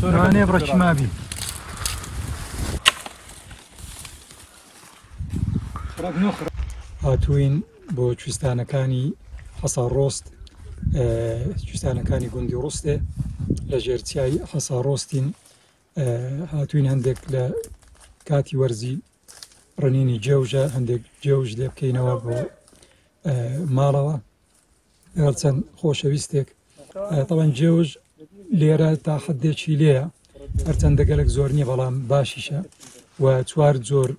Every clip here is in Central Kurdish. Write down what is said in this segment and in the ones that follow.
زۆرانێ بڕکی مابی هاتوین بۆ کوێستانەکانی حەسا ڕۆست کوێستانەکانی گوندی ڕوستێ لە ژێرچیای حەسا ڕۆستین هاتوین هەندێک لە کاتی وەرزی ڕنینی جێوژە هەندێک جێوژ لێ بکەینەوە بۆ ماڵەوە لەگەڵ چەند خۆشەویستێک تەڵەن جێوژ لێرە تا حەدێکی لێیە هەرچەندە گەلێک زۆر نییە بەڵام باشیشە و چوار جۆر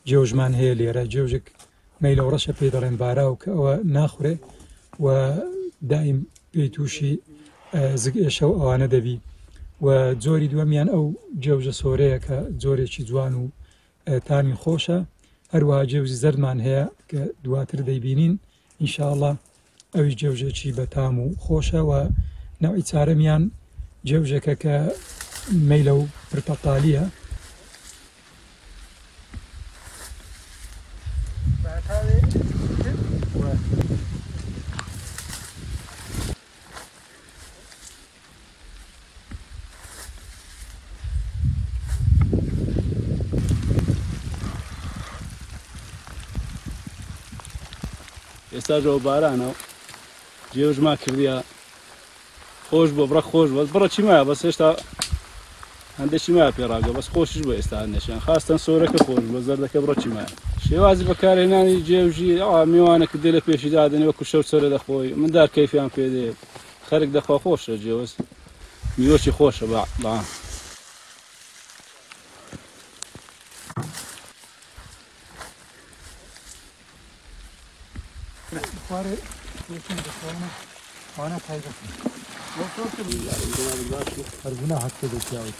جێوژمان هەیە لێرە جێوژێک مەیلە و ڕەشە پێی دەڵێن باراو کە ئەوە ناخورێ و دائیم پێی تووشی زگئێشە و ئەوانە دەبی و جۆری دووەمیان ئەو جێوژە سۆرەیە کە جۆرێکی جوان و تامی خۆشە هەروەها جێوزی زەردمان هەیە کە دواتر دەیبینین ئینشاءڵڵا ئەویش جێوژێکی بە تام و خۆشە و نەوعی چارەمیان جێوژێکە کە مەیلە و پرتەقالیە ئێستاژەوە بارانە و جێوژما کردیە خۆش بۆ بڕە خۆش بەس بڕەچی مایە بەس هێشتا هەندێکی مایە پێڕاگە بەس خۆشیش بۆ ئێستا هەندێکیان خاستن سۆرەکە خۆش بە زەردەکە بڕەچی مایە شێوازی بەکارهێنانی جێوژی ئەوە میوانە کە دێ لە پێشی دادنێ وەکو شەو سەرە دەخۆی مندار کەیفیان پێ دێ خەرک دەخوا خۆشە جێوز میوەکی خۆشە بەعام هەرگونا هەستە دەکیاوە